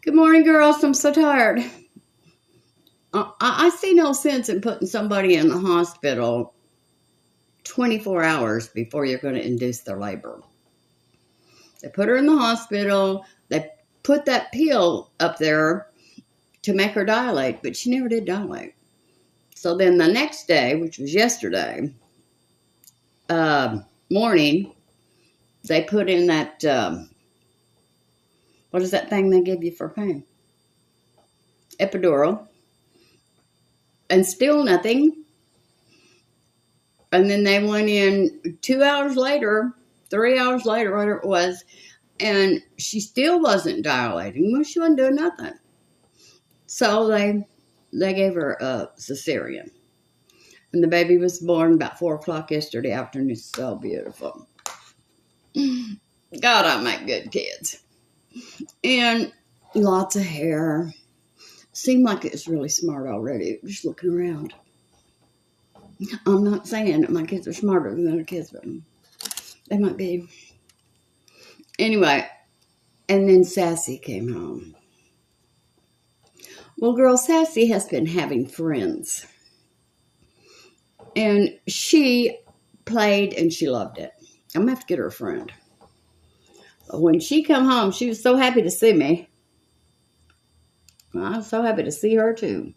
Good morning, girls. I'm so tired. I see no sense in putting somebody in the hospital 24 hours before you're going to induce their labor. They put her in the hospital. They put that pill up there to make her dilate, but she never did dilate. So then the next day, which was yesterday morning, they put in that, what is that thing they give you for pain? Epidural. And still nothing. And then they went in 2 hours later, 3 hours later, whatever it was, and she still wasn't dilating. Well, she wasn't doing nothing. So they gave her a cesarean. And the baby was born about 4 o'clock yesterday afternoon. It's so beautiful. God, I make good kids. And lots of hair. Seemed like it was really smart already, just looking around. I'm not saying that my kids are smarter than other kids, but they might be. Anyway, and then Sassy came home. Well, girl, Sassy has been having friends. And she played and she loved it. I'm going to have to get her a friend. But when she come home, she was so happy to see me. I was so happy to see her too.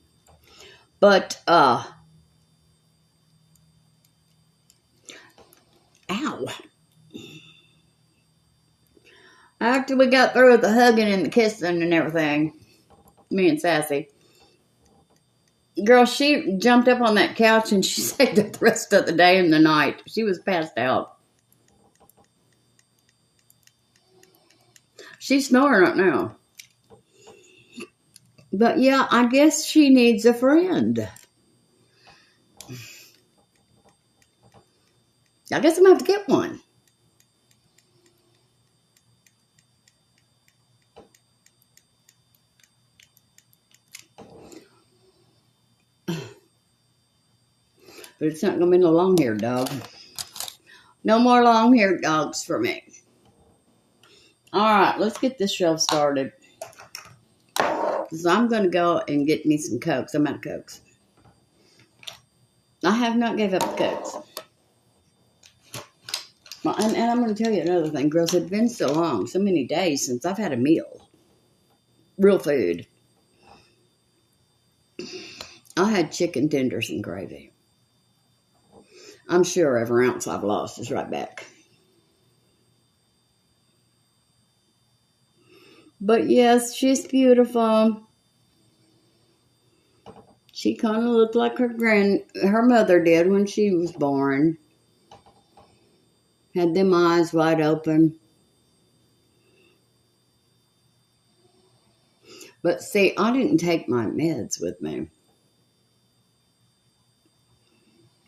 But, ow. After we got through with the hugging and the kissing and everything, me and Sassy, girl, she jumped up on that couch and she stayed the rest of the day and the night. She was passed out. She's snoring right now. But yeah, I guess she needs a friend. I guess I'm going to have to get one. But it's not going to be no long-haired dog. No more long-haired dogs for me. All right, let's get this show started. So I'm going to go and get me some Cokes. I'm out of Cokes. I have not gave up the Cokes. Well, and I'm going to tell you another thing, girls. It's been so long, so many days since I've had a meal. Real food. I had chicken tenders and gravy. I'm sure every ounce I've lost is right back. But yes, she's beautiful. She kind of looked like her mother did when she was born. Had them eyes wide open. But see, I didn't take my meds with me.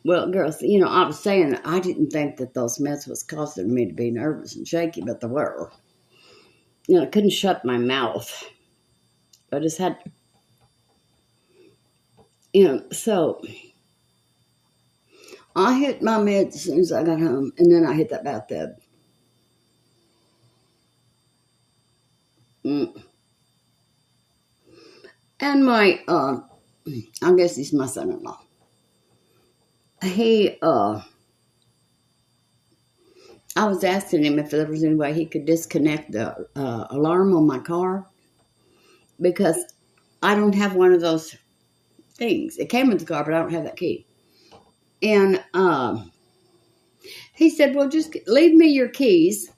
Well, girls, you know, I was saying I didn't think that those meds was causing me to be nervous and shaky, but they were. You know, I couldn't shut my mouth. I just had, you know, so I hit my meds as soon as I got home, and then I hit that bathtub. And my, I guess he's my son-in-law. I was asking him if there was any way he could disconnect the alarm on my car, because I don't have one of those things. It came with the car, but I don't have that key. And he said, well, just leave me your keys.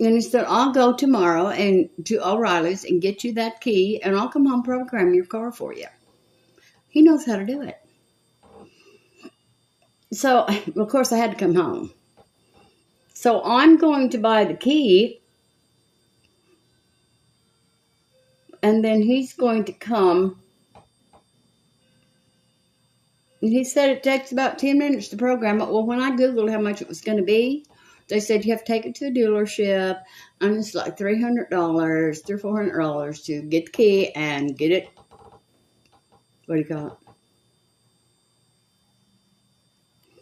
And he said, I'll go tomorrow and to O'Reilly's and get you that key, and I'll come home and program your car for you. He knows how to do it. So, of course, I had to come home. So I'm going to buy the key, and then he's going to come. And he said it takes about 10 minutes to program it. Well, when I Googled how much it was going to be, they said you have to take it to a dealership, and it's like $300, $400 to get the key and get it, what do you call it?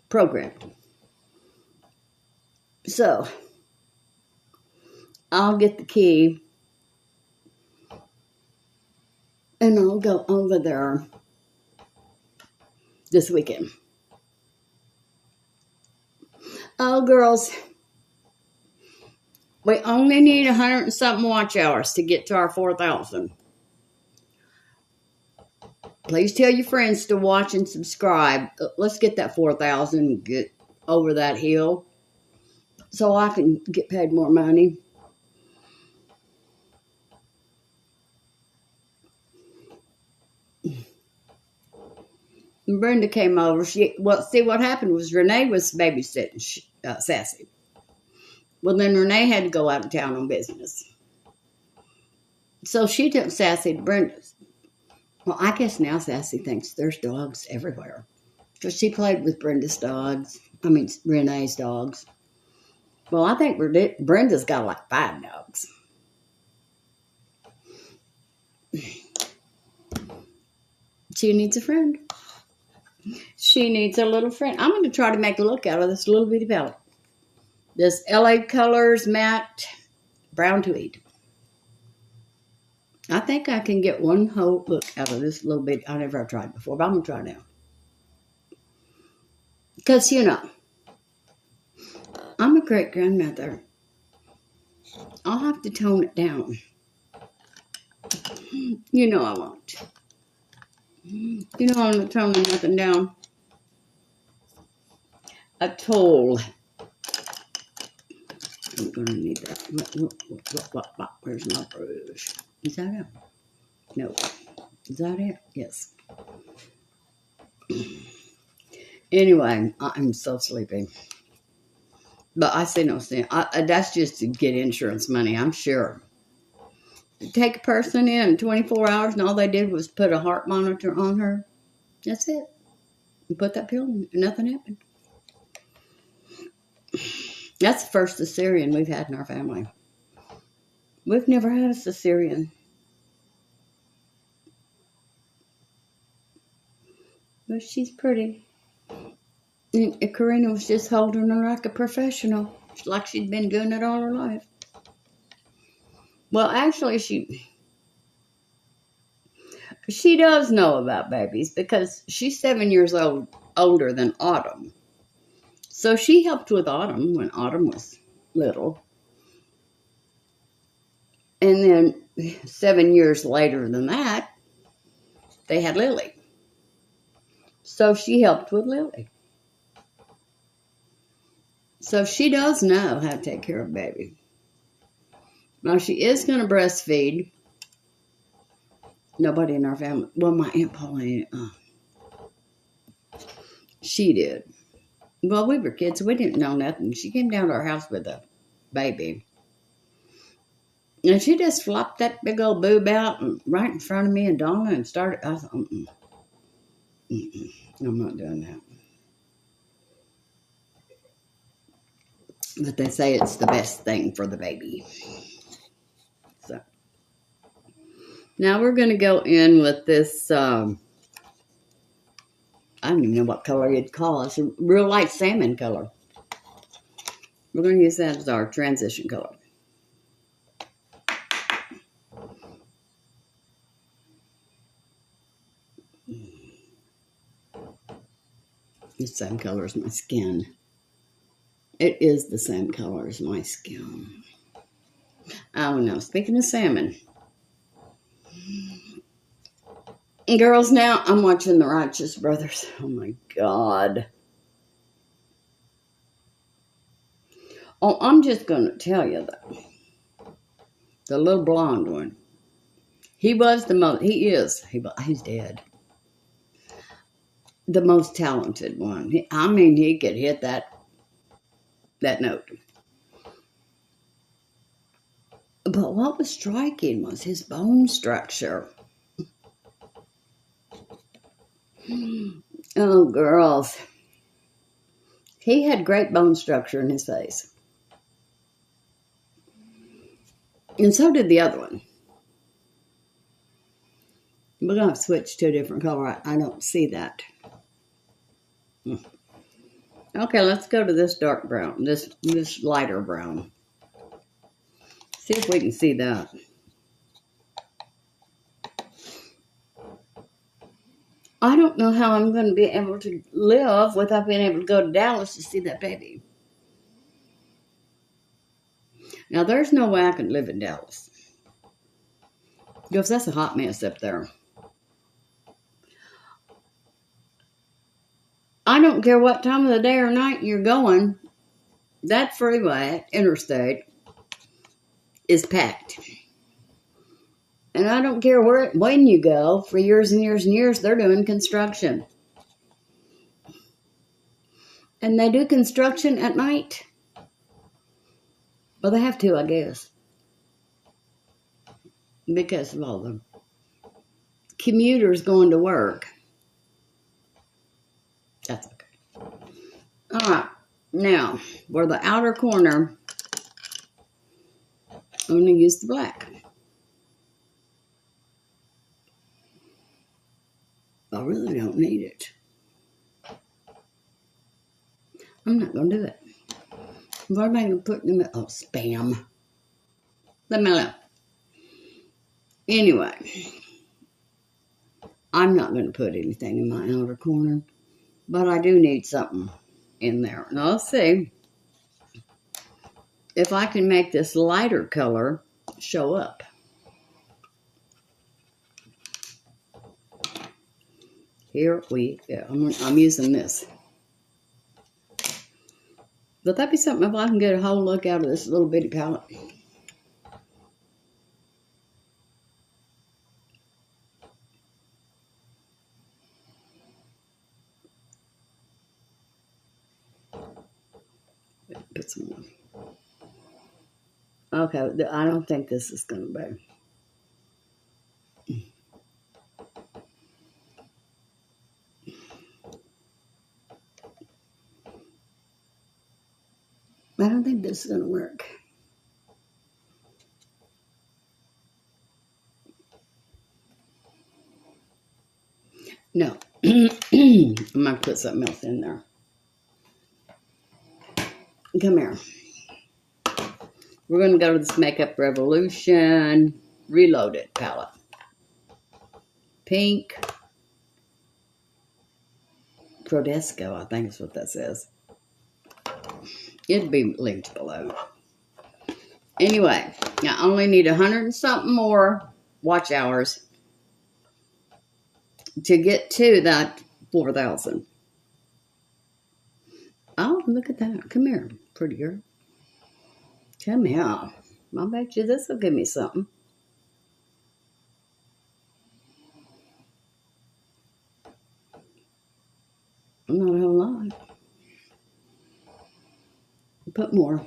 Programmed. So, I'll get the key and I'll go over there this weekend. Oh, girls, we only need 100 and something watch hours to get to our 4,000. Please tell your friends to watch and subscribe. Let's get that 4,000 and get over that hill so I can get paid more money. And Brenda came over. See what happened was Renee was babysitting Sassy. Well, then Renee had to go out of town on business. So she took Sassy to Brenda's. Well, I guess now Sassy thinks there's dogs everywhere. Because she played with Renee's dogs. Well, I think Brenda's got like 5 dogs. She needs a friend. She needs a little friend. I'm going to try to make a look out of this little bitty palette. This LA Colors Matte Brown Tweed. I think I can get one whole look out of this little bit. I never have tried before, but I'm going to try now. Because, you know, I'm a great-grandmother. I'll have to tone it down. You know I won't. You know I'm not toning nothing down at all. I'm going to need that. Where's my brush? Is that it? No. Is that it? Yes. Anyway, I'm so sleepy. But I see no sense. That's just to get insurance money, I'm sure. Take a person in 24 hours and all they did was put a heart monitor on her. That's it. You put that pill in and nothing happened. That's the first cesarean we've had in our family. We've never had a cesarean. But she's pretty. And Karina was just holding her like a professional. Like she'd been doing it all her life. Well, actually, she does know about babies because she's 7 years older than Autumn. So she helped with Autumn when Autumn was little. And then 7 years later than that, they had Lily. So she helped with Lily. So she does know how to take care of a baby. Now, she is going to breastfeed. Nobody in our family. Well, my Aunt Pauline, she did. Well, we were kids. We didn't know nothing. She came down to our house with a baby. And she just flopped that big old boob out and right in front of me and Donna and started. I thought, I'm not doing that. But they say it's the best thing for the baby. So now we're going to go in with this, I don't even know what color you'd call it. It's a real light salmon color. We're going to use that as our transition color. It's the same color as my skin. It is the same color as my skin. Oh no, speaking of salmon. And girls, now I'm watching The Righteous Brothers. Oh my God. Oh, I'm just going to tell you that. The little blonde one. He was the most, he's dead. The most talented one. He could hit that note. But what was striking was his bone structure. Oh, girls. He had great bone structure in his face. And so did the other one. We're going to switch to a different color. I don't see that. Okay, let's go to this dark brown, this lighter brown. See if we can see that. I don't know how I'm going to be able to live without being able to go to Dallas to see that baby. Now, there's no way I could live in Dallas, because that's a hot mess up there. I don't care what time of the day or night you're going, that freeway, interstate, is packed. And I don't care when you go, for years and years and years, they're doing construction. And they do construction at night. Well, they have to, I guess, because of all the commuters going to work. That's okay. All right. Now, for the outer corner, I'm going to use the black. I really don't need it. I'm not going to do it. What am I going to put in the... Oh, spam. Let me know. Anyway, I'm not going to put anything in my outer corner, but I do need something in there. Now, let's see if I can make this lighter color show up. Here we go. I'm using this. Would that be something if I can get a whole look out of this little bitty palette? Put some more. Okay, I don't think this is going to be. I don't think this is going to work. No. I'm going to put something else in there. Come here. We're going to go to this Makeup Revolution Reloaded palette. Pink. Prodesco, I think is what that says. It'll be linked below. Anyway, I only need 100 and something more watch hours to get to that 4,000. Oh, look at that. Come here, pretty girl. Come here. I bet you this will give me something. Not a whole lot. Put more.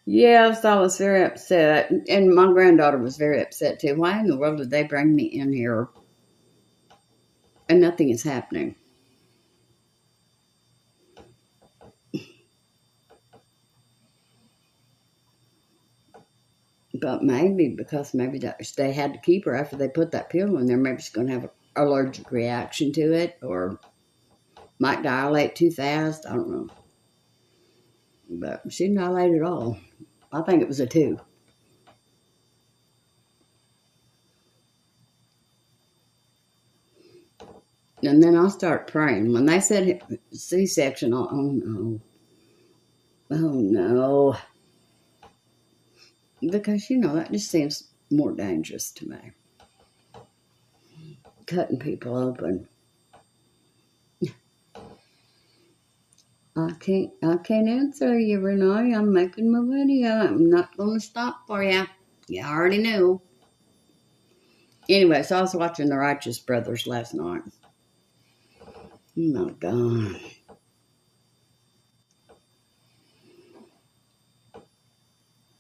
Yes, I was very upset. And my granddaughter was very upset too. Why in the world did they bring me in here? And nothing is happening. But maybe because they had to keep her after they put that pill in there. Maybe she's going to have an allergic reaction to it, or might dilate too fast. I don't know. But she didn't dilate at all. I think it was a 2. And then I'll start praying. When they said C-section, oh no. Oh no. Because, that just seems more dangerous to me. Cutting people open. I can't answer you, Renee. I'm making my video. I'm not going to stop for you. You already knew. Anyway, so I was watching The Righteous Brothers last night. Oh my God.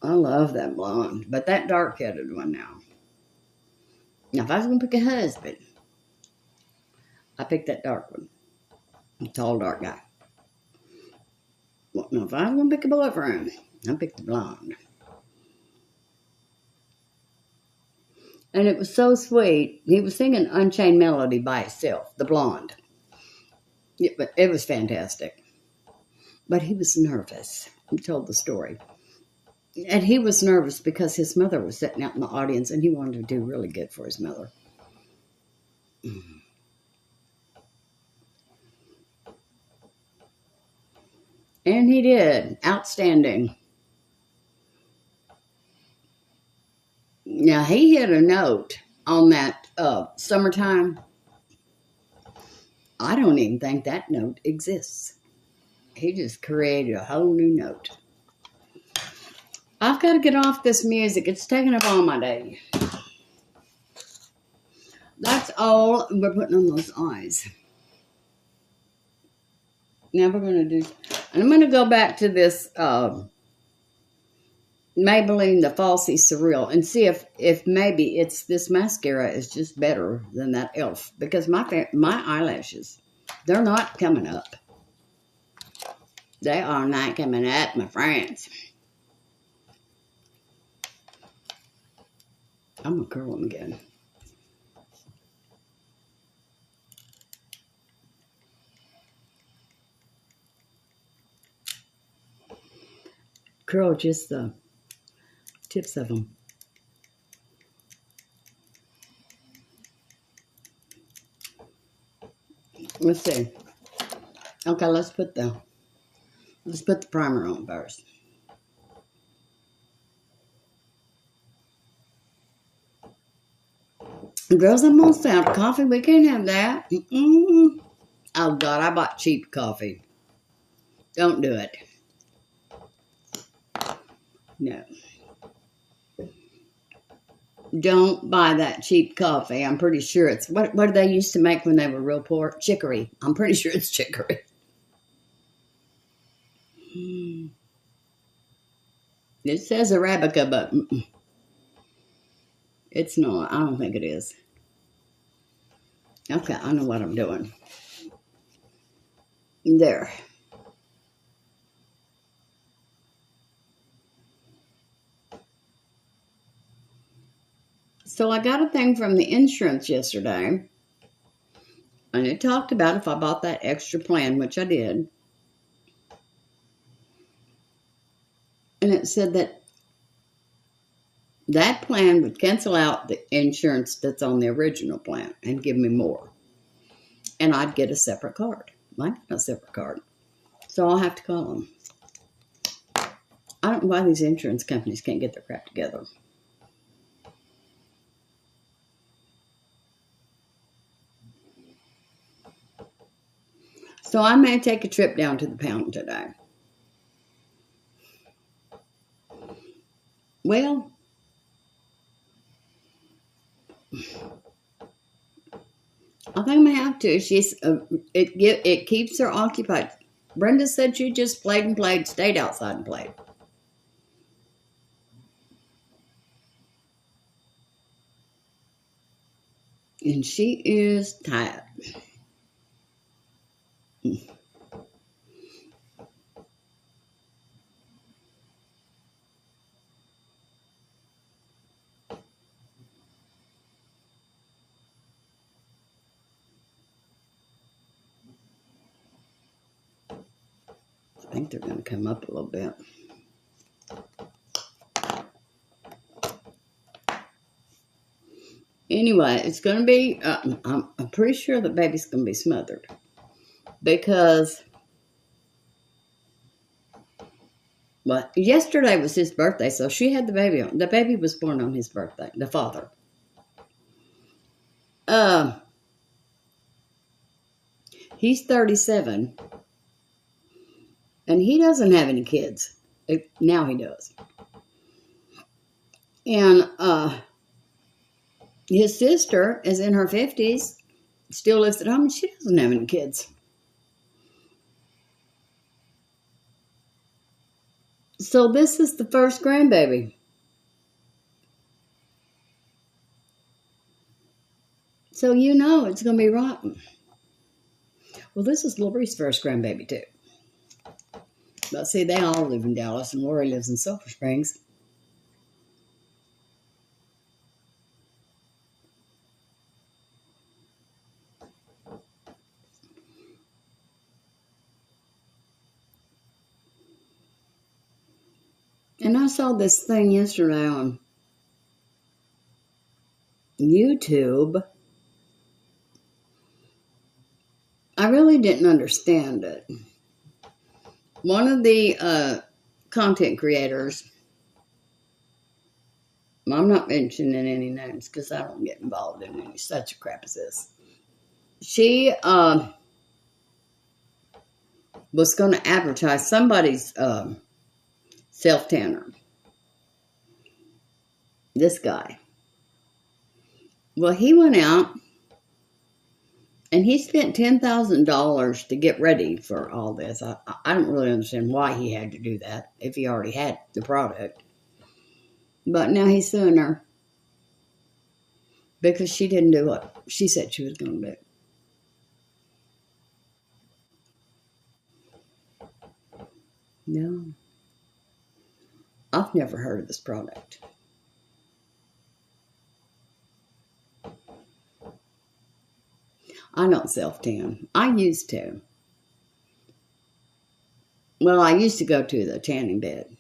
I love that blonde, but that dark-headed one now. Now, if I was going to pick a husband, I picked that dark one. A tall, dark guy. Well, now, if I was going to pick a boyfriend, I picked the blonde. And it was so sweet. He was singing Unchained Melody by itself, the blonde. But it was fantastic. but he was nervous. He told the story. And he was nervous because his mother was sitting out in the audience and he wanted to do really good for his mother. And he did. Outstanding. Now, he hit a note on that Summertime. I don't even think that note exists. He just created a whole new note. I've got to get off this music. It's taking up all my day. That's all we're putting on those eyes. Now we're going to do... And I'm going to go back to this Maybelline, the falsies surreal, and see if maybe it's this mascara is just better than that e.l.f. Because my eyelashes, they're not coming up. They are not coming up, my friends. I'm going to curl them again. Curl just the tips of them. Let's see. Okay, let's put the primer on first. Girls, I'm almost out of coffee. We can't have that. Oh, God, I bought cheap coffee. Don't do it. No. Don't buy that cheap coffee. I'm pretty sure it's... What did they used to make when they were real poor? Chicory. I'm pretty sure it's chicory. It says Arabica, but it's not. I don't think it is. Okay, I know what I'm doing. There. So I got a thing from the insurance yesterday, and it talked about if I bought that extra plan, which I did. And it said that that plan would cancel out the insurance that's on the original plan and give me more. And I'd get a separate card. Might be a separate card. So I'll have to call them. I don't know why these insurance companies can't get their crap together. So I may take a trip down to the pound today. Well, I think I may have to. It keeps her occupied. Brenda said she just played and played, stayed outside and played. And she is tired. I think they're going to come up a little bit. Anyway, it's going to be, I'm pretty sure that baby's going to be smothered. Because, well, yesterday was his birthday, so she had the baby on. The baby was born on his birthday, the father. He's 37. And he doesn't have any kids. Now he does. And his sister is in her 50s, still lives at home, and she doesn't have any kids. So this is the first grandbaby. So you know it's going to be rotten. Well, this is Lori's first grandbaby, too. But see, they all live in Dallas, and Lori lives in Silver Springs. And I saw this thing yesterday on YouTube. I really didn't understand it. One of the content creators, I'm not mentioning any names because I don't get involved in any such crap as this. She was going to advertise somebody's self-tanner. This guy. Well, he went out and he spent $10,000 to get ready for all this. I don't really understand why he had to do that if he already had the product. But now he's suing her because she didn't do what she said she was going to do. No. I've never heard of this product. I don't self-tan. I used to. Well, I used to go to the tanning bed.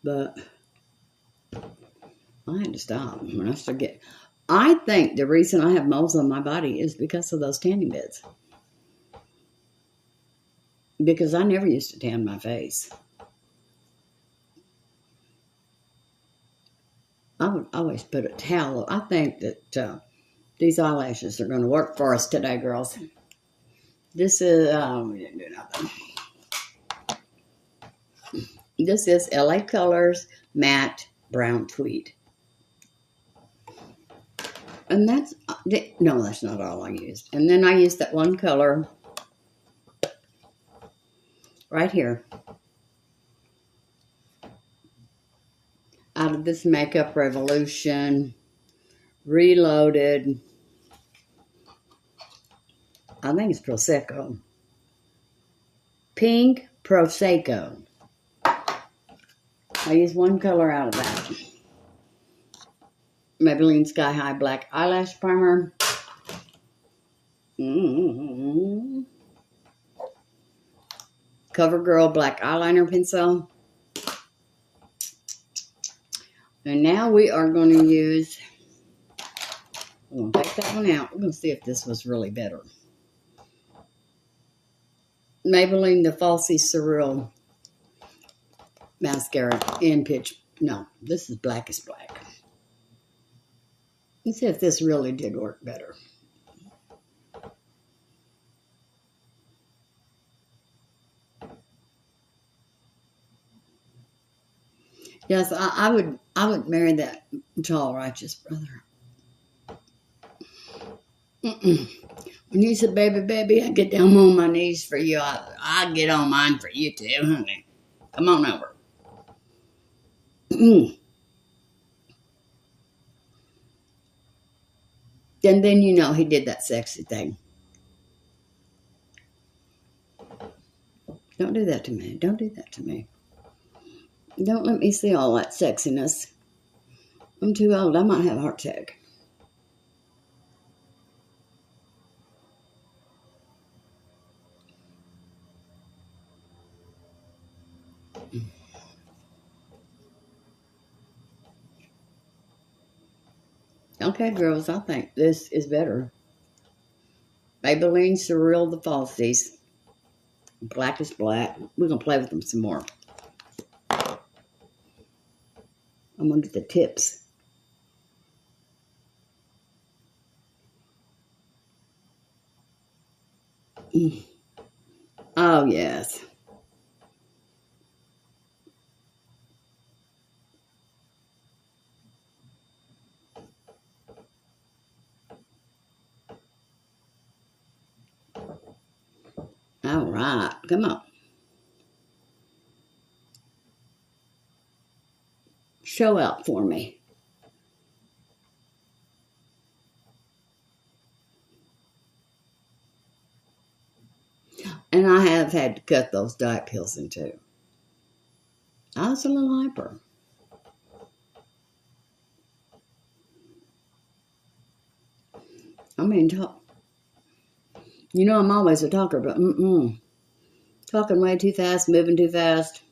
But I had to stop when I started getting... I think the reason I have moles on my body is because of those tanning beds. Because I never used to tan my face. I would always put a towel. I think that these eyelashes are going to work for us today, girls. This is, we didn't do nothing. This is LA Colors Matte Brown Tweed. And that's, no, that's not all I used. And then I used that one color right here. Out of this Makeup Revolution, Reloaded. I think it's Prosecco. Pink Prosecco. I used one color out of that. Maybelline Sky High Black Eyelash Primer. CoverGirl Black Eyeliner Pencil. And now we are going to use, we're going to take that one out. We're going to see if this was really better. Maybelline the Falsies Surreal Mascara in Pitch. No, this is Blackest Black. Let's see if this really did work better. Yes, I would marry that tall, righteous brother. When you said, baby, I get down on my knees for you. I get on mine for you too, honey. Come on over. And then you know he did that sexy thing. Don't do that to me. Don't do that to me. Don't let me see all that sexiness. I'm too old. I might have a heart attack. Okay, girls, I think this is better. Maybelline Surreal the Falsies. Blackest Black. We're going to play with them some more. I'm going to get the tips. Oh, yes. All right. Come on. Show out for me. And I have had to cut those diet pills in two. I was a little hyper. I mean, talk. You know I'm always a talker, but Talking way too fast, moving too fast.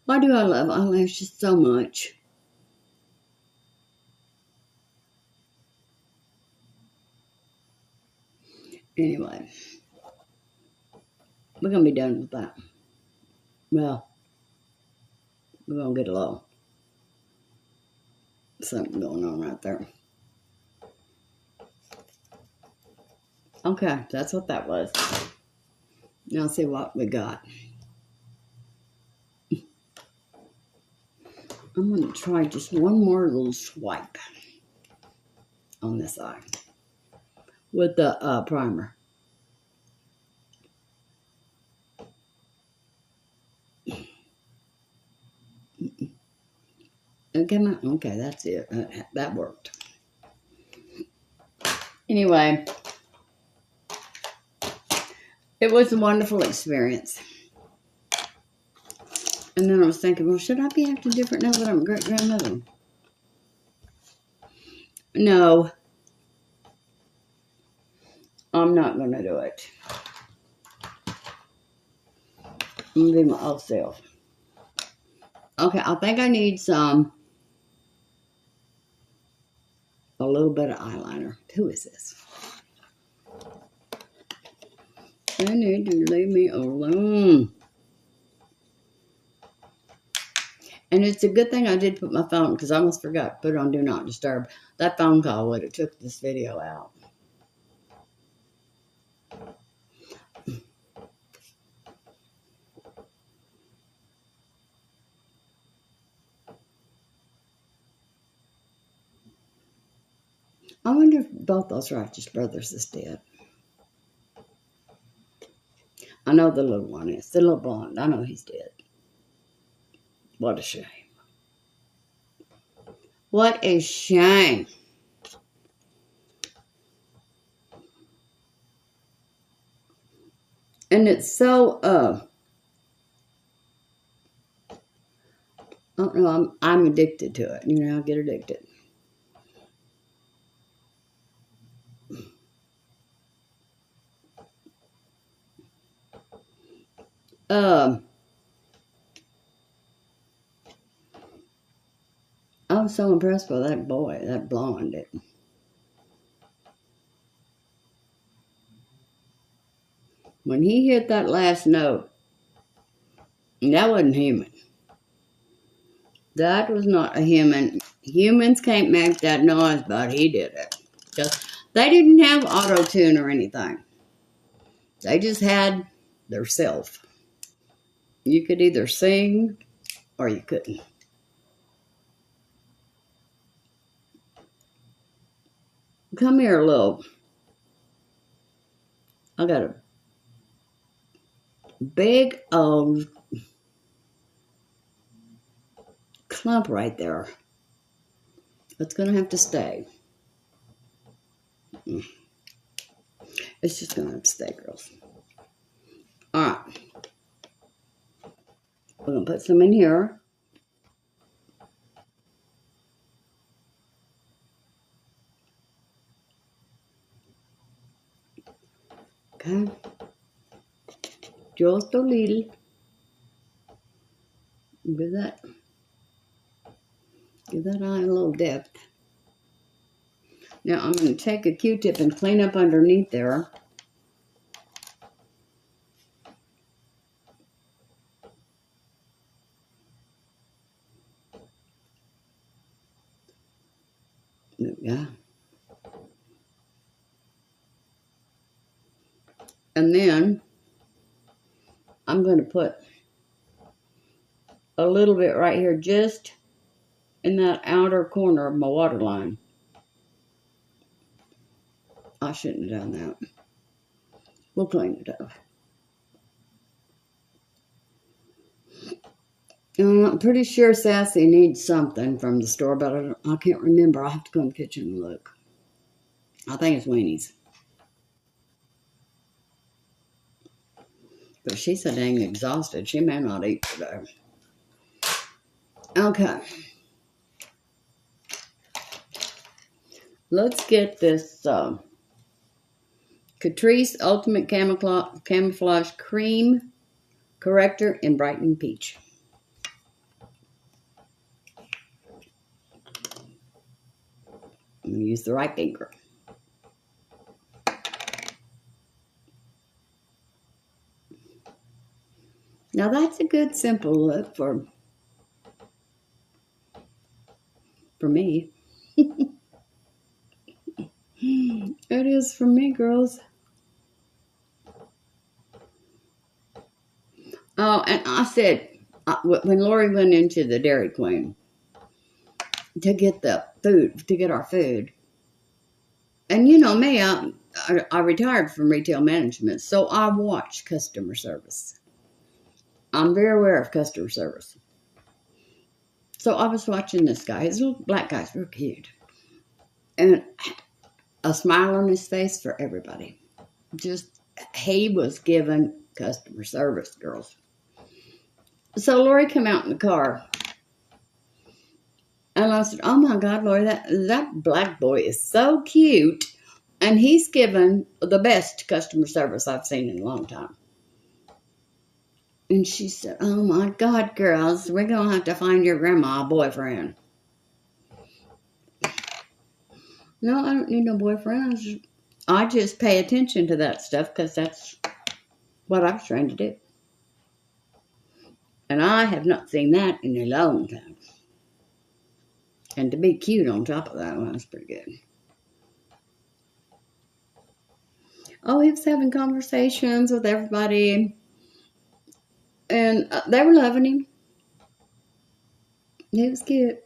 Why do I love eyelashes so much? Anyway, we're going to be done with that. Well, we're going to get a little something going on right there. Okay, that's what that was. Now see what we got. I'm going to try just one more little swipe on this eye with the primer. Okay, that's it. That worked. Anyway, it was a wonderful experience. And then I was thinking, well, should I be acting different now that I'm a great-grandmother? No, I'm not going to do it. I'm going to be my old self. Okay, I think I need a little bit of eyeliner. Who is this? They need to leave me alone. And it's a good thing I did put my phone, because I almost forgot to put it on Do Not Disturb. That phone call would have took this video out. I wonder if both those Righteous Brothers is dead. I know the little one is. The little blonde. I know he's dead. What a shame. What a shame. And it's so, I don't know, I'm addicted to it. You know, I get addicted. I was so impressed by that boy, that blonde. When he hit that last note, that wasn't human. That was not a human. Humans can't make that noise, but he did it. Just, they didn't have auto-tune or anything. They just had their self. You could either sing or you couldn't. Come here, little. I got a big old clump right there. It's going to have to stay. It's just going to have to stay, girls. All right. We're going to put some in here. Okay. Just a little. Give that eye a little depth. Now I'm going to take a Q-tip and clean up underneath there. Yeah. And then I'm going to put a little bit right here, just in that outer corner of my waterline. I shouldn't have done that. We'll clean it up. I'm pretty sure Sassy needs something from the store, but I can't remember. I'll have to go in the kitchen and look. I think it's Winnie's. But she's so dang exhausted. She may not eat today. Okay. Let's get this Catrice Ultimate Camouflage Cream Corrector in Brightening Peach. I'm going to use the right finger. Now that's a good simple look for me. It is for me, girls. Oh, and I said, when Lori went into the Dairy Queen to get the food, to get our food, and you know me, I retired from retail management, so I watch customer service. I'm very aware of customer service. So I was watching this guy. His little black guy's real cute. And a smile on his face for everybody. Just, he was giving customer service, girls. So Lori came out in the car. And I said, oh my God, Lori, that black boy is so cute. And he's given the best customer service I've seen in a long time. And she said, oh my God, girls, we're going to have to find your grandma a boyfriend. No, I don't need no boyfriend. I just pay attention to that stuff because that's what I was trying to do. And I have not seen that in a long time. And to be cute on top of that, well, that's pretty good. Oh, he was having conversations with everybody. And they were loving him. He was cute.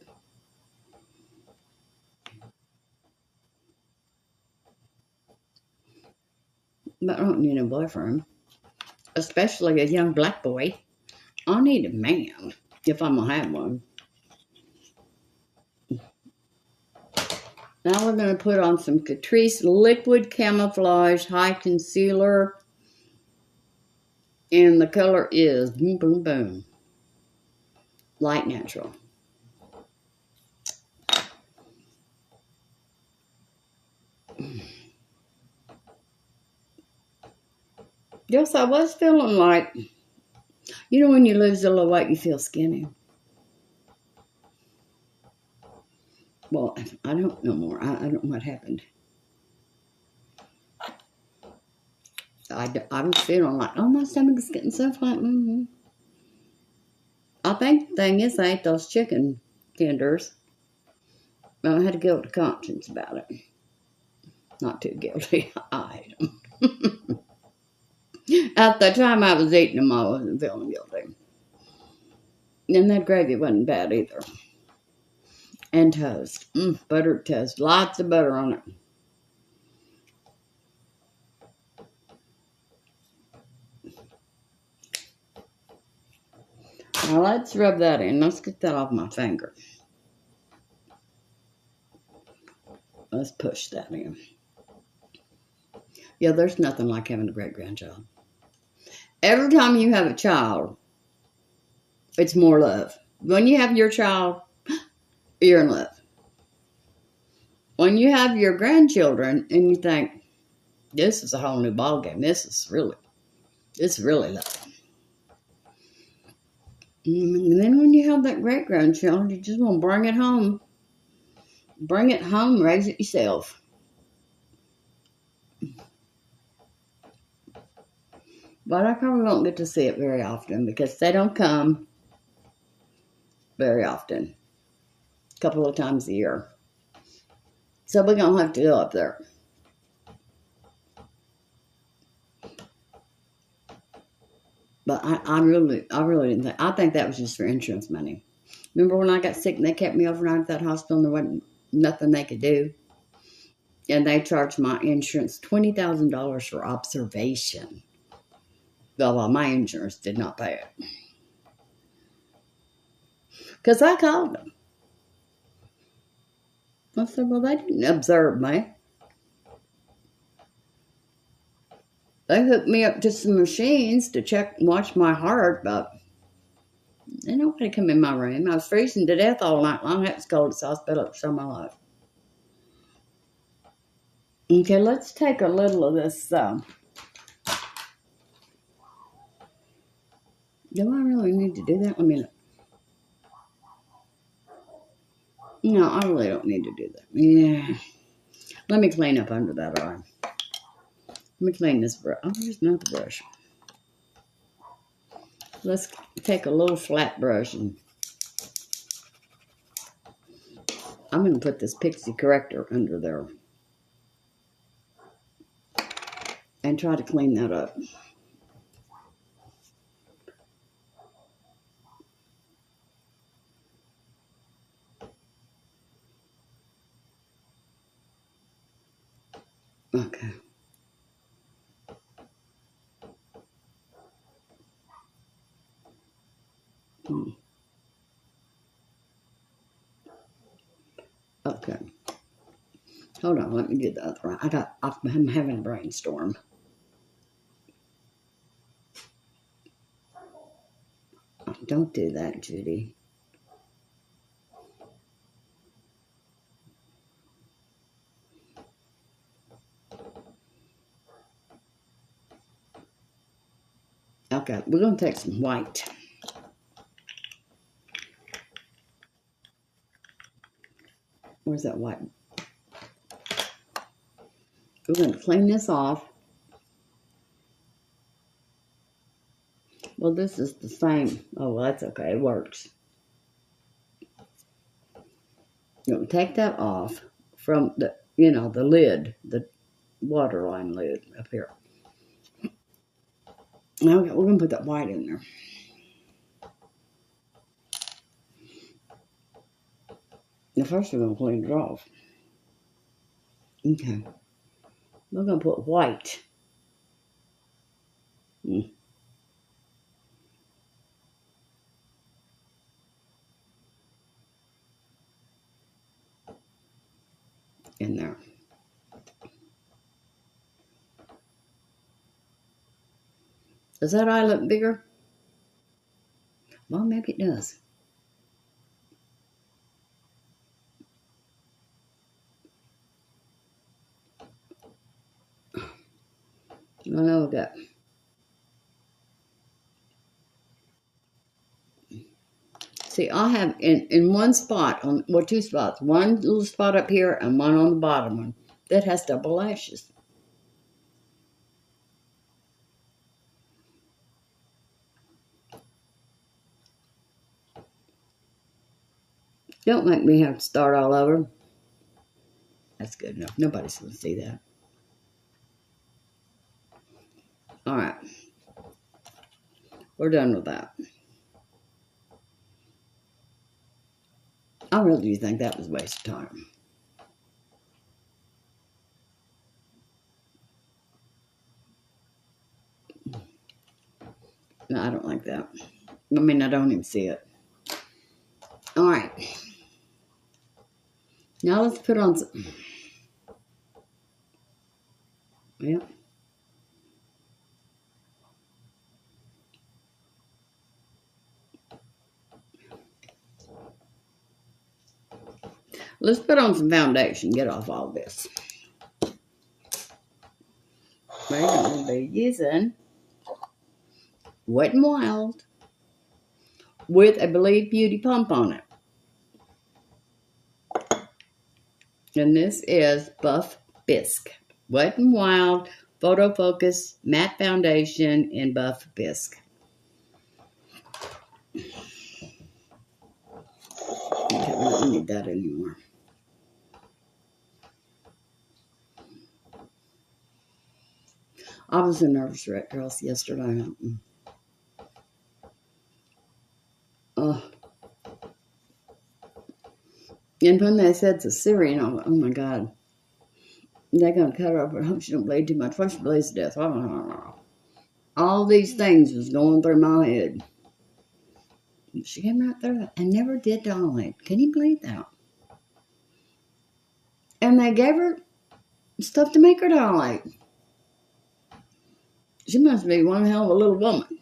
But I don't need a boyfriend. Especially a young black boy. I need a man if I'm going to have one. Now we're going to put on some Catrice Liquid Camouflage High Concealer. And the color is Boom Boom Boom. Light Natural. Yes, I was feeling like, you know, when you lose a little weight, you feel skinny. Well, I don't know more. I don't know what happened. I was feeling like, oh, my stomach is getting so flat. I think the thing is, I ate those chicken tenders. I had a guilty conscience about it. Not too guilty. I ate them. At the time I was eating them, I wasn't feeling guilty. And that gravy wasn't bad either. And toast. Buttered toast. Lots of butter on it. Now let's rub that in. Let's get that off my finger. Let's push that in. Yeah, there's nothing like having a great-grandchild. Every time you have a child, it's more love. When you have your child, you're in love. When you have your grandchildren and you think, this is a whole new ballgame. This is really love. And then when you have that great-grandchild, you just want to bring it home. Bring it home, raise it yourself. But I probably won't get to see it very often because they don't come very often. A couple of times a year. So we're going to have to go up there. But I really didn't think. I think that was just for insurance money. Remember when I got sick and they kept me overnight at that hospital and there wasn't nothing they could do? And they charged my insurance $20,000 for observation. Well, my insurance did not pay it. Because I called them. I said, well, they didn't observe me. They hooked me up to some machines to check and watch my heart, but ain't nobody come in my room. I was freezing to death all night long. That was the coldest hospital I've shown my life. Okay, let's take a little of this. Do I really need to do that? Let me look. No, I really don't need to do that. Yeah. Let me clean up under that eye. Let me clean this brush. Oh, here's another brush. Let's take a little flat brush and I'm going to put this Pixie Corrector under there and try to clean that up. Okay. Okay. Hold on, let me do the other one. I'm having a brainstorm. Oh, don't do that, Judy. Okay, we're going to take some white. Where's that white? We're going to clean this off. Well, this is the same. Oh, well, that's okay. It works. You're going to take that off from the, the lid, the waterline lid up here. Now we're going to put that white in there. Now first we're going to clean it off. Okay. We're going to put white. In there. Does that eye look bigger? Well, maybe it does. I know that. See, I have in one spot, two spots, one little spot up here and one on the bottom one that has double lashes. Don't make me have to start all over. That's good enough. Nobody's going to see that. All right. We're done with that. I really do think that was a waste of time. No, I don't like that. I mean, I don't even see it. All right. Now let's put on some. Yep. Let's put on some foundation. Get off all this. We're going to be using Wet n Wild with a Believe Beauty pump on it. And this is Buff Bisque. Wet n Wild Photo Focus Matte Foundation in Buff Bisque. Okay, we don't need that anymore. I was a nervous wreck, girls, yesterday. And when they said cesarean, I went, oh my God. They're going to cut her off. I hope she don't bleed too much. What if she bleeds to death? All these things was going through my head. She came right through it and never did dilate. Can you believe that? And they gave her stuff to make her dilate. She must be one hell of a little woman.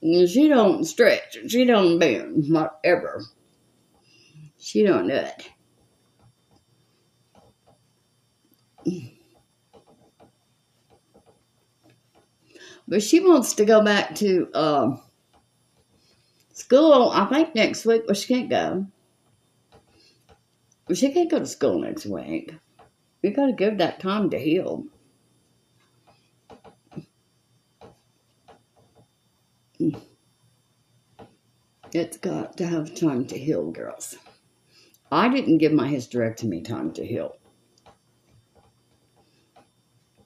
She don't stretch. She don't bend. Whatever. She don't do it. But she wants to go back to school, I think, next week. Well, she can't go. She can't go to school next week. You got to give that time to heal. It's got to have time to heal, girls. I didn't give my hysterectomy time to heal.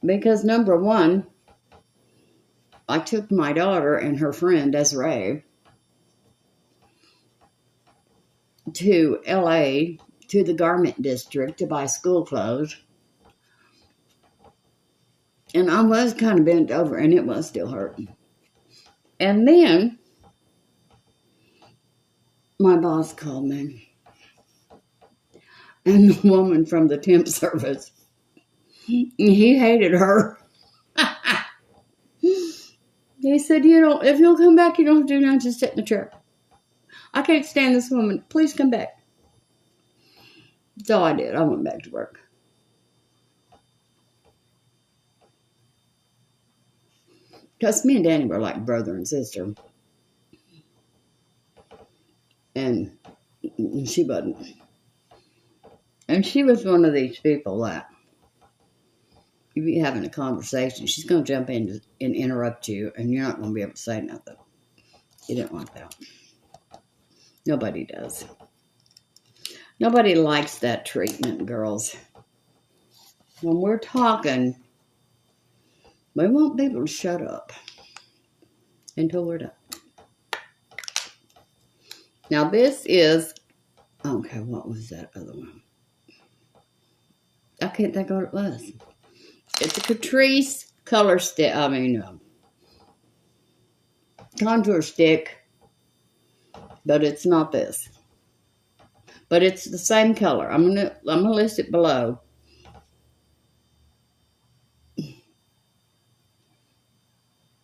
Because, number one, I took my daughter and her friend, Desiree, to L.A., to the garment district to buy school clothes. And I was kind of bent over, and it was still hurting. And then my boss called me. And the woman from the temp service, he hated her. He said, if you'll come back, you don't have to do nothing, just sit in the chair. I can't stand this woman. Please come back. So I did. I went back to work. Because me and Danny were like brother and sister. And she wasn't. And she was one of these people that you be having a conversation, she's going to jump in and interrupt you, and you're not going to be able to say nothing. You don't want that. Nobody does. Nobody likes that treatment, girls. When we're talking, we want people to shut up until we're done. Now this is, okay, what was that other one? I can't think of what it was. It's a Catrice color stick, contour stick, but it's not this. But it's the same color. I'm gonna list it below.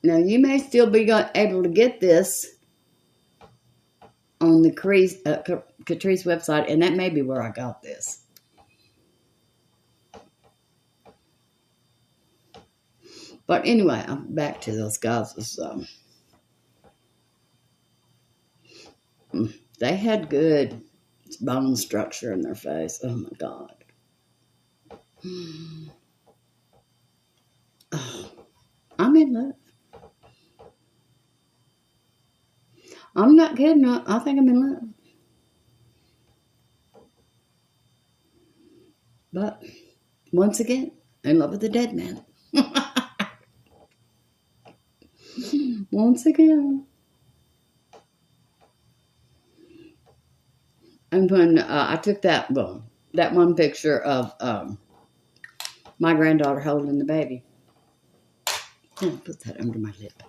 Now you may still be able to get this on the Catrice website, and that may be where I got this. But anyway, I'm back to those guys. They had good bone structure in their face. Oh my God. Oh, I'm in love. I'm not kidding. I think I'm in love. But once again, in love with the dead man. Once again. And when I took that one picture of my granddaughter holding the baby. I'll put that under my lip.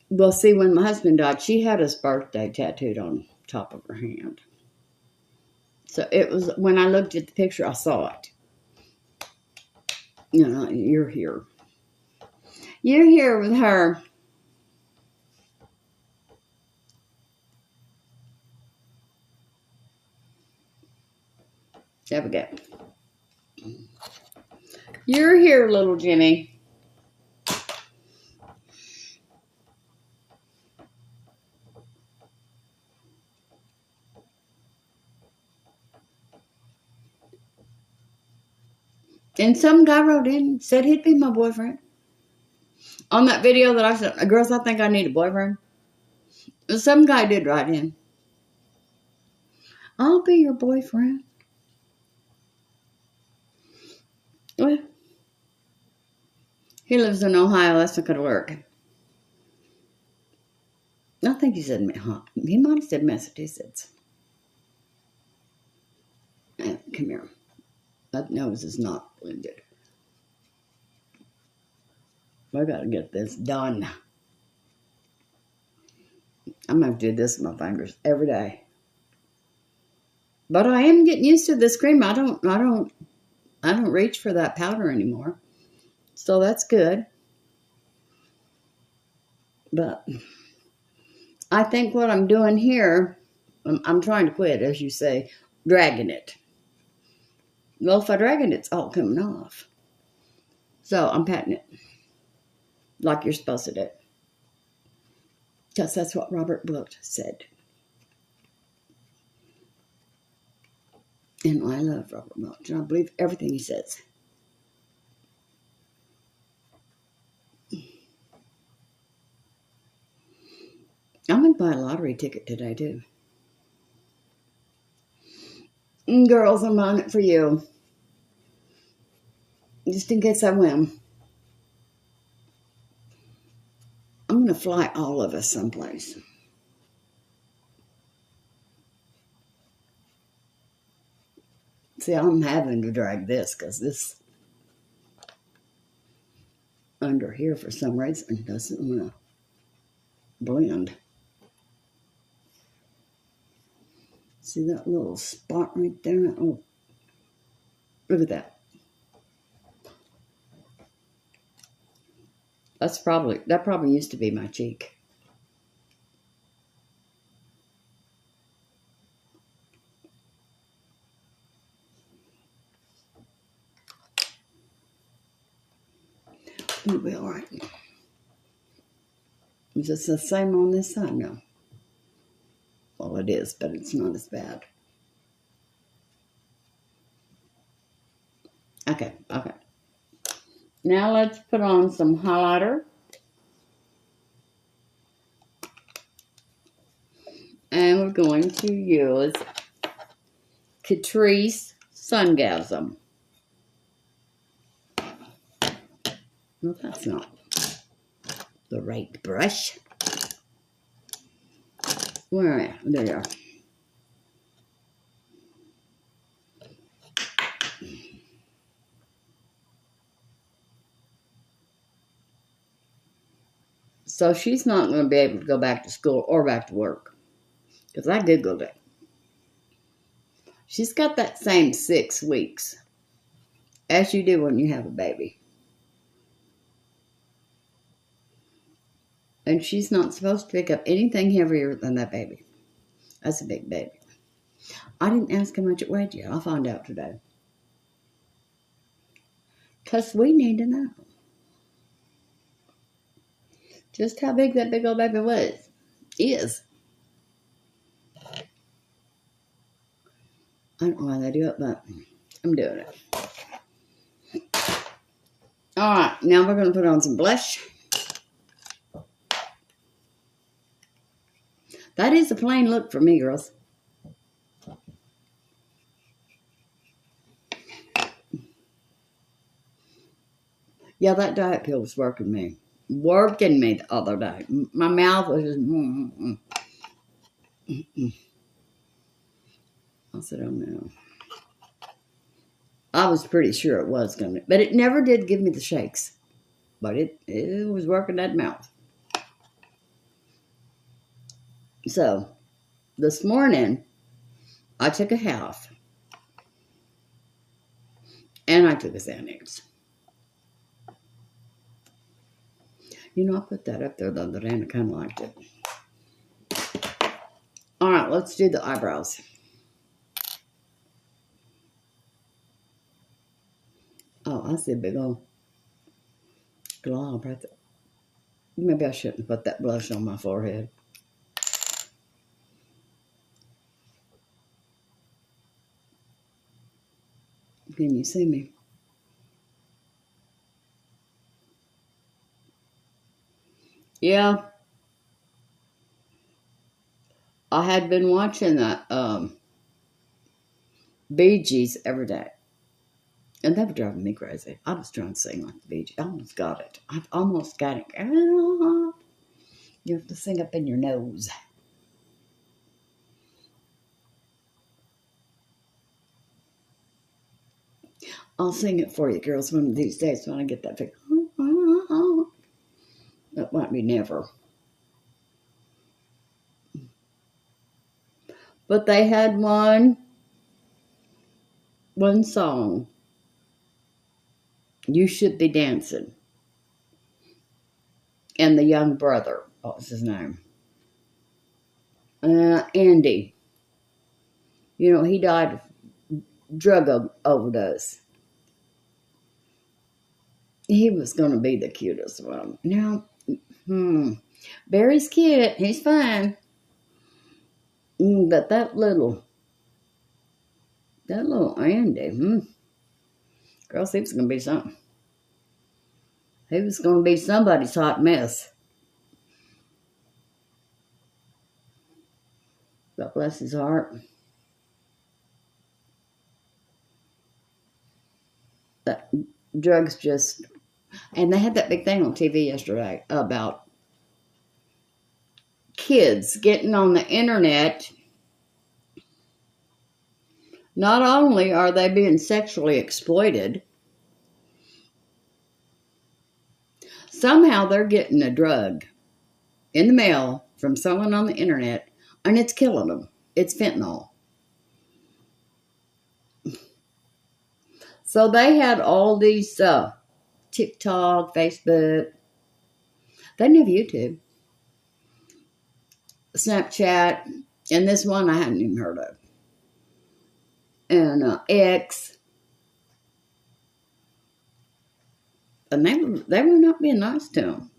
Well, see, when my husband died, she had his birthday tattooed on top of her hand. So it was, when I looked at the picture, I saw it. You're here. You're here with her. There we go. You're here, little Jimmy. And some guy wrote in, said he'd be my boyfriend. On that video that I sent, girls, I think I need a boyfriend. Some guy did write in. I'll be your boyfriend. Well, he lives in Ohio. That's not going to work. I think he said, he might have said Massachusetts. Come here. That nose is not blended. I got to get this done. I'm going to do this with my fingers every day. But I am getting used to this cream. I don't I don't reach for that powder anymore. So that's good. But I think what I'm doing here, I'm trying to quit, as you say, dragging it. Well, if I drag it, it's all coming off. So I'm patting it like you're supposed to do. Because that's what Robert Blunt said. And I love Robert Blunt. And I believe everything he says. I'm going to buy a lottery ticket today, too. And girls, I'm on it for you. Just in case I win. I'm going to fly all of us someplace. See, I'm having to drag this because this under here for some reason doesn't want to blend. See that little spot right there? Oh, look at that. That probably used to be my cheek. It'll be all right. Is it the same on this side? No. Well, it is, but it's not as bad. Okay. Now let's put on some highlighter. And we're going to use Catrice Sungasm. Well, that's not the right brush. Where am I? There you are. So she's not going to be able to go back to school or back to work. Because I Googled it. She's got that same 6 weeks as you do when you have a baby. And she's not supposed to pick up anything heavier than that baby. That's a big baby. I didn't ask how much it weighed yet. I'll find out today. Because we need to know. Just how big that big old baby is. I don't know why they do it, but I'm doing it. Alright, now we're going to put on some blush. That is a plain look for me, girls. Yeah, that diet pill was working me the other day. My mouth was just... I said, oh no. I was pretty sure it was going to, but it never did give me the shakes. But it was working that mouth. So, this morning, I took a half. And I took a Xanax. You know, I put that up there the other day and I kind of liked it. All right, let's do the eyebrows. Oh, I see a big old glob right there. Maybe I shouldn't put that blush on my forehead. Can you see me? Yeah. I had been watching that Bee Gees every day. And they were driving me crazy. I was trying to sing like the Bee Gees. I almost got it. I've almost got it. You have to sing up in your nose. I'll sing it for you, girls, one of these days when I get that fixed. That might be never. But they had one song You Should Be Dancing. And the young brother, what was his name? Andy. You know, he died of drug overdose. He was going to be the cutest one. Now, Barry's cute. He's fine. But that little Andy, girl, he was going to be something. He was going to be somebody's hot mess. God bless his heart. That drugs just, and they had that big thing on TV yesterday about kids getting on the internet. Not only are they being sexually exploited, somehow they're getting a drug in the mail from someone on the internet, and it's killing them. It's fentanyl. So they had all these TikTok, Facebook. They didn't have YouTube, Snapchat, and this one I hadn't even heard of. And X. And they were not being nice to them.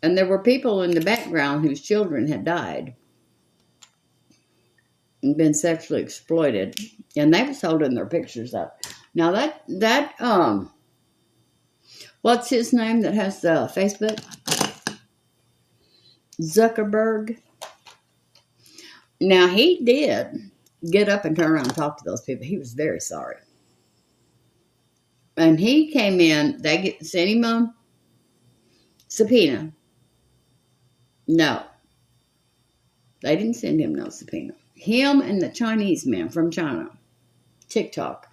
And there were people in the background whose children had died and been sexually exploited. And they was holding their pictures up. Now that what's his name that has Facebook? Zuckerberg. Now he did get up and turn around and talk to those people. He was very sorry. And he came in, they sent him a subpoena. No. They didn't send him no subpoena. Him and the Chinese man from China. TikTok.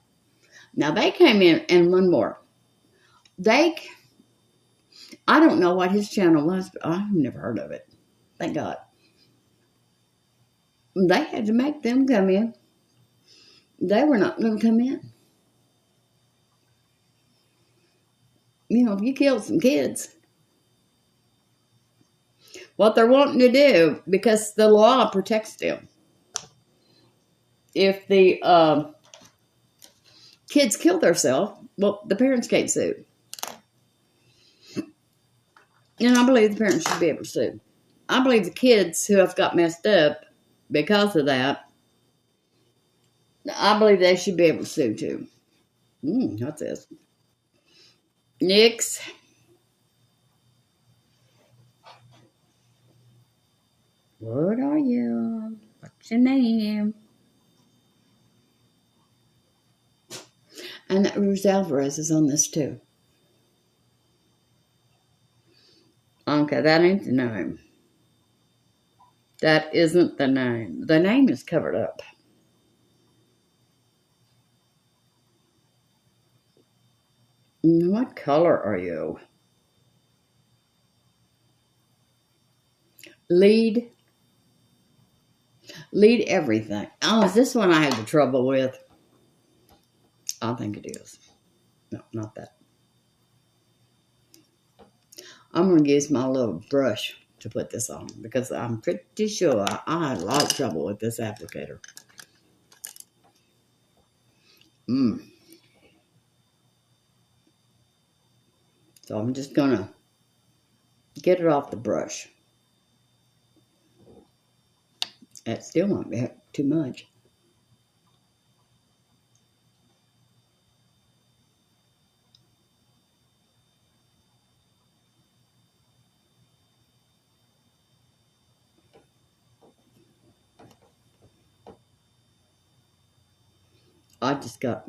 Now they came in, and one more. I don't know what his channel was, but I've never heard of it. Thank God. They had to make them come in. They were not going to come in. You know, if you killed some kids. What they're wanting to do, because the law protects them. If the kids kill themselves, well, the parents can't sue. And I believe the parents should be able to sue. I believe the kids who have got messed up because of that, I believe they should be able to sue too. What's this? NYX. What are you? What's your name? And that Ruth Alvarez is on this too. Okay, that ain't the name. That isn't the name. The name is covered up. What color are you? Lead everything. Oh, is this one I had the trouble with? I think it is. No, not that. I'm going to use my little brush to put this on because I'm pretty sure I had a lot of trouble with this applicator. So I'm just going to get it off the brush. That still won't be too much. I just got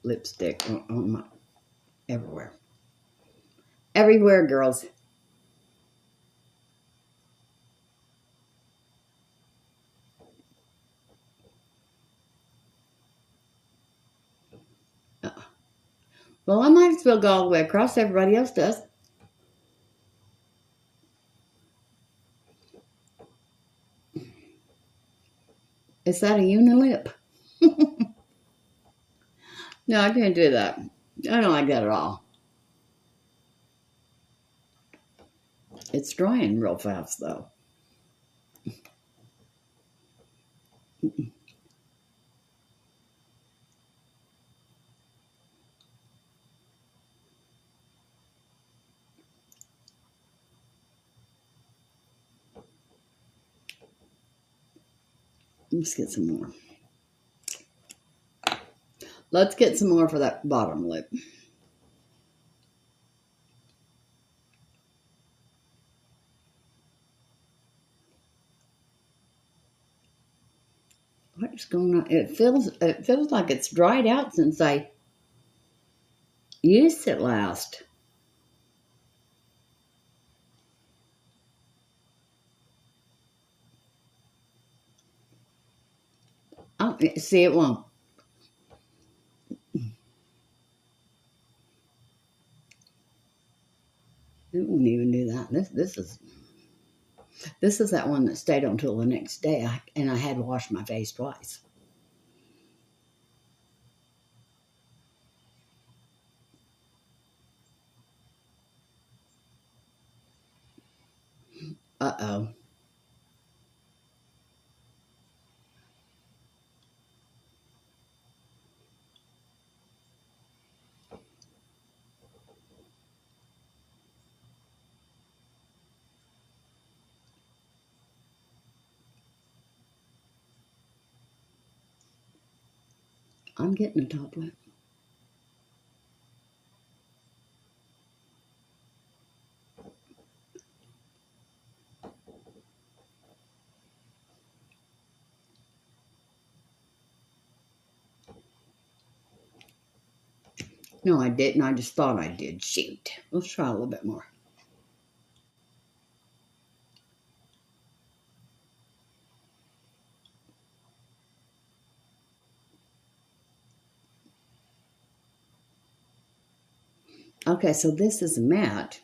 lipstick on my everywhere. Everywhere, girls. Well, I might as well go all the way across. Everybody else does. Is that a unilip? No, I can't do that. I don't like that at all. It's drying real fast, though. Let's get some more. Let's get some more for that bottom lip. What is going on? It feels like it's dried out since I used it last. Oh, see, it won't. It won't even do that. This is that one that stayed until the next day, and I had to wash my face twice. Uh-oh. I'm getting a top lip. No, I didn't. I just thought I did. Shoot. Let's try a little bit more. Okay, so this is a matte.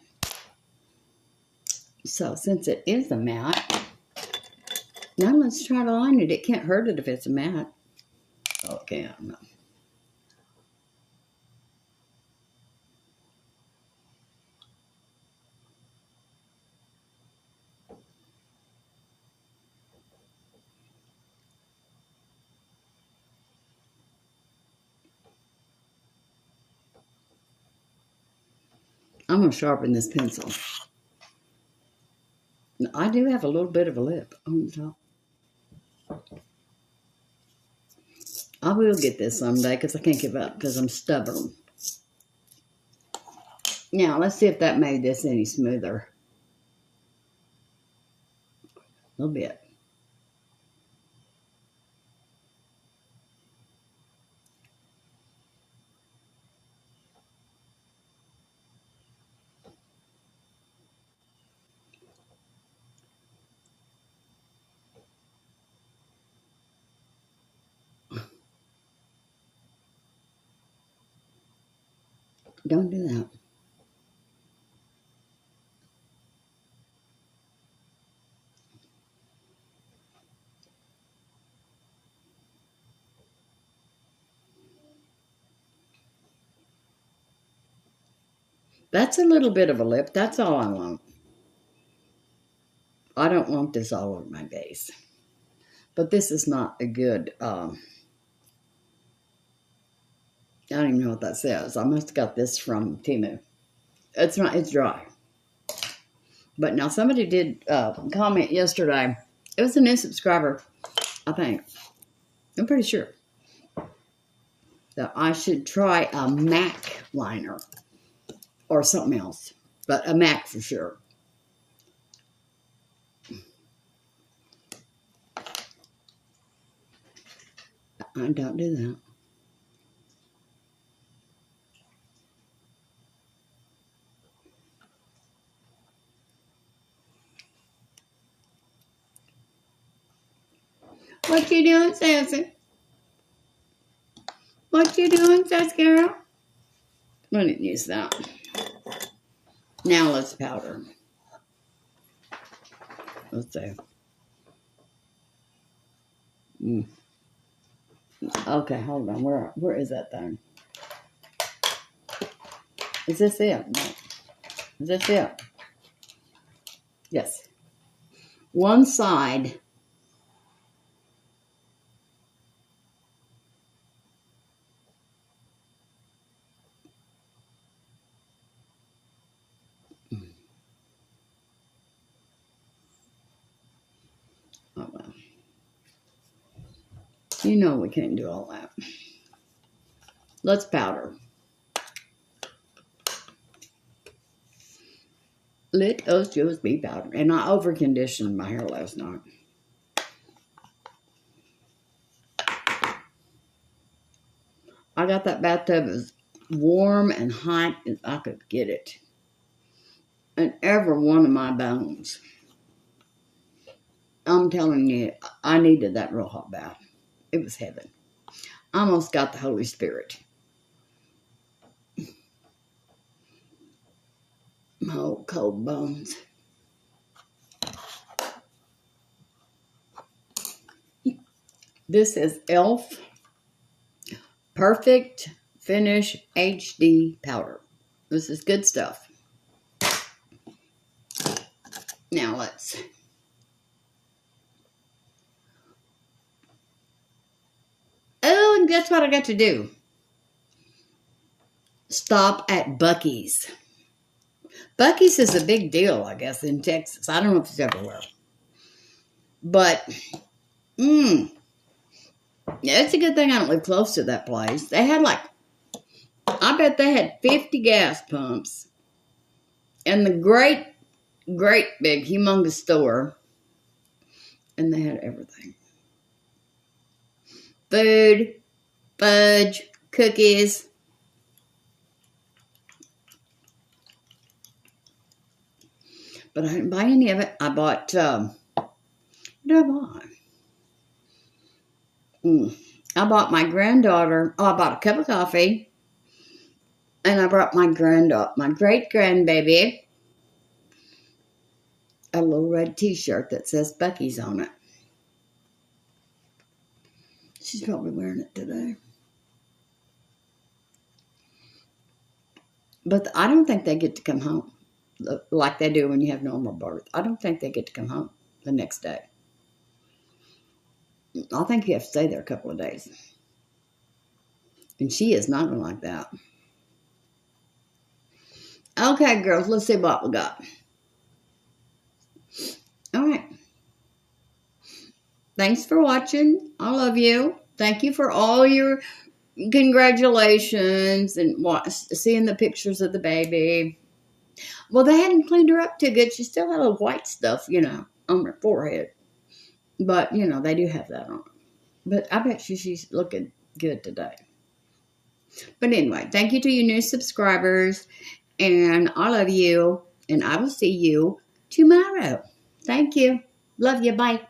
So since it is a matte, now let's try to line it. It can't hurt it if it's a matte. Okay, I don't know. I'm going to sharpen this pencil. I do have a little bit of a lip on the top. I will get this someday because I can't give up because I'm stubborn. Now, let's see if that made this any smoother. A little bit. Don't do that. That's a little bit of a lip. That's all I want. I don't want this all over my face. But this is not a good, I don't even know what that says. I must have got this from Temu. It's not, it's dry. But now somebody did comment yesterday. It was a new subscriber, I think. I'm pretty sure that I should try a MAC liner or something else. But a MAC for sure. I don't do that. What you doing, Sassy? What you doing, Sassy girl? I didn't use that. Now let's powder. Let's see. Okay, hold on. Where is that thing? Is this it? No. Is this it? Yes. One side. Oh, well. You know we can't do all that. Let's powder. Let us just be powder. And I over-conditioned my hair last night. I got that bathtub as warm and hot as I could get it. And every one of my bones. I'm telling you, I needed that real hot bath. It was heaven. I almost got the Holy Spirit. My old cold bones. This is e.l.f. Perfect Finish HD powder. This is good stuff. Now let's... Oh, and guess what I got to do? Stop at Buc-ee's. Buc-ee's is a big deal, I guess, in Texas. I don't know if it's everywhere. But, it's a good thing I don't live close to that place. They had I bet they had 50 gas pumps. And the great big, humongous store. And they had everything. Food, fudge, cookies. But I didn't buy any of it. I bought, what did I buy? I bought my granddaughter, I bought a cup of coffee. And I brought my granddaughter, my great-grandbaby, a little red t-shirt that says Buc-ee's on it. She's probably wearing it today. But I don't think they get to come home like they do when you have normal birth. I don't think they get to come home the next day. I think you have to stay there a couple of days. And she is not going to like that. Okay, girls, let's see what we got. All right. Thanks for watching. I love you. Thank you for all your congratulations and seeing the pictures of the baby. Well, they hadn't cleaned her up too good. She still had a little white stuff, on her forehead. But, they do have that on. But I bet she's looking good today. But anyway, thank you to you new subscribers. And I love you. And I will see you tomorrow. Thank you. Love you. Bye.